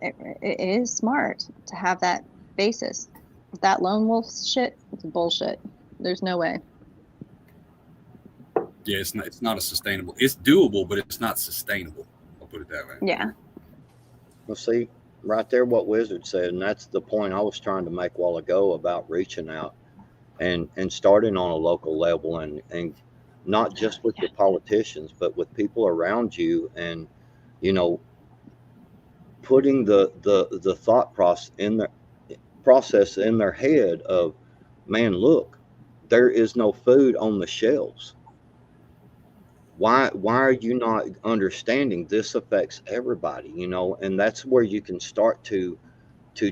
it is smart to have that basis. That lone wolf shit, it's bullshit. There's no way. Yeah, it's not a sustainable. It's doable, but it's not sustainable. I'll put it that way. Yeah. Well, see, right there, what Wizard said, and that's the point I was trying to make a while ago about reaching out and starting on a local level, and not just with your politicians, but with people around you, and you know, putting the thought process in their head of, man, look, there is no food on the shelves. Why are you not understanding this affects everybody, you know? And that's where you can start to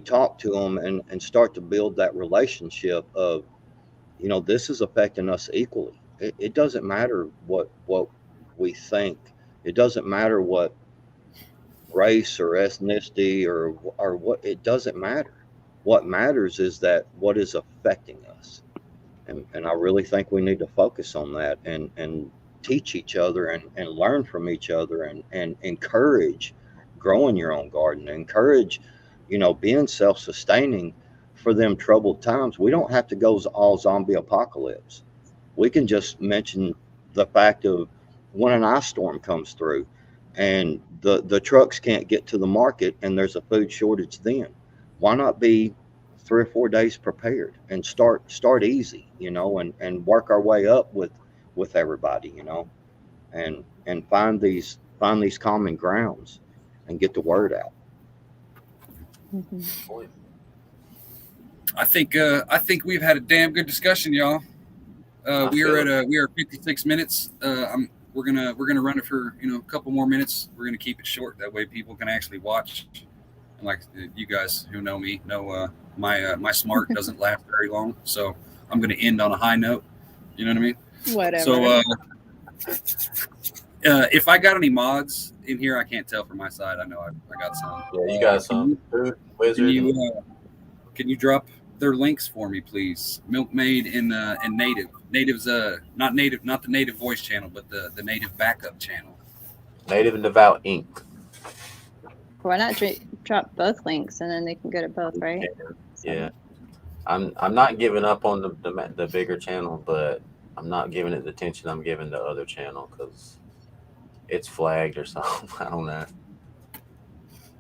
talk to them and start to build that relationship of, you know, this is affecting us equally. It doesn't matter what we think. It doesn't matter what race or ethnicity or what, it doesn't matter. What matters is that what is affecting us. And I really think we need to focus on that and teach each other and learn from each other and encourage growing your own garden, encourage, you know, being self-sustaining for them troubled times. We don't have to go all zombie apocalypse. We can just mention the fact of when an ice storm comes through and the trucks can't get to the market and there's a food shortage, then why not be 3 or 4 days prepared and start easy, you know, and work our way up with everybody, you know, and find these common grounds and get the word out. Mm-hmm. I think we've had a damn good discussion, y'all. We are 56 minutes. We're gonna run it for a couple more minutes. We're gonna keep it short, that way people can actually watch. And like you guys who know me know, my smart doesn't last very long, so I'm gonna end on a high note. You know what I mean? Whatever. So if I got any mods in here, I can't tell from my side. I know I got some. Yeah, you got some. Food Wizard. Can you drop their links for me, please? Milkmaid and Native. Native's not the Native Voice channel, but the Native Backup channel. Native and Devout Inc. Why not drop both links and then they can go to both, right? Yeah. I'm not giving up on the bigger channel, but I'm not giving it the attention I'm giving the other channel because it's flagged or something. I don't know.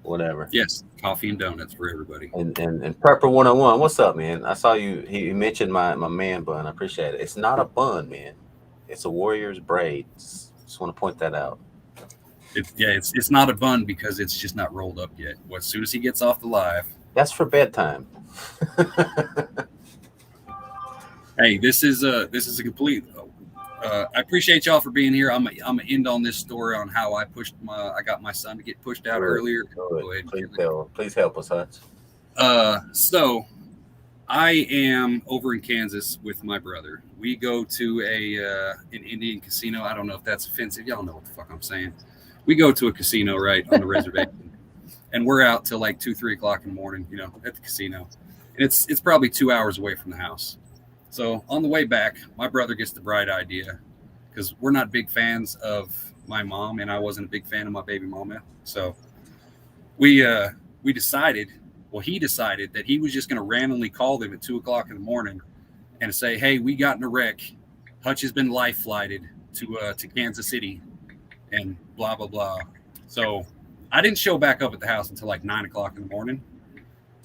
Whatever. Yes, coffee and donuts for everybody. And Prepper 101, what's up, man? I saw you. He mentioned my man bun. I appreciate it. It's not a bun, man. It's a Warrior's braid. Just want to point that out. It's not a bun because it's just not rolled up yet. Well, as soon as he gets off the live. That's for bedtime. Hey, this is a complete. I appreciate y'all for being here. I'm gonna end on this story on how I got my son to get pushed out earlier. Go ahead. Please help us, Hutch. So I am over in Kansas with my brother. We go to an Indian casino. I don't know if that's offensive. Y'all know what the fuck I'm saying. We go to a casino right on the reservation, and we're out till like 2-3 o'clock in the morning, at the casino. And it's probably 2 hours away from the house. So on the way back, my brother gets the bright idea, because we're not big fans of my mom, and I wasn't a big fan of my baby mama. So he decided that he was just going to randomly call them at 2 o'clock in the morning and say, "Hey, we got in a wreck. Hutch has been life flighted to Kansas City," and blah, blah, blah. So I didn't show back up at the house until like 9 o'clock in the morning.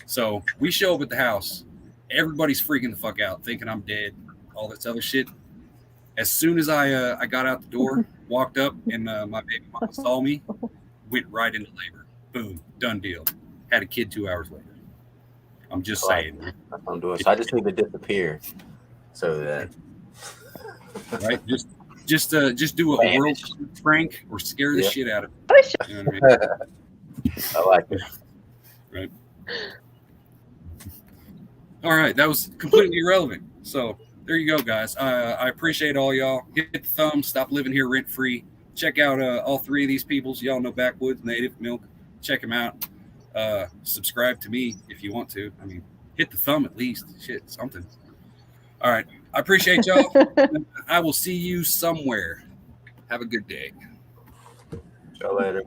So we show up at the house. Everybody's freaking the fuck out, thinking I'm dead, all this other shit. As soon as I got out the door, walked up, and my baby mama saw me, went right into labor. Boom, done deal. Had a kid 2 hours later. I'm just saying. That's what I'm doing. So I just need to disappear, so that right, just do a world prank or scare the shit out of him. You know what I mean? I like it. Right. All right, that was completely irrelevant. So there you go, guys. I appreciate all y'all. Hit the thumb. Stop living here rent free. Check out all three of these peoples. Y'all know Backwoods, Native, Milk. Check them out. Subscribe to me if you want to. I mean, hit the thumb at least. Shit, something. All right. I appreciate y'all. I will see you somewhere. Have a good day. See you later.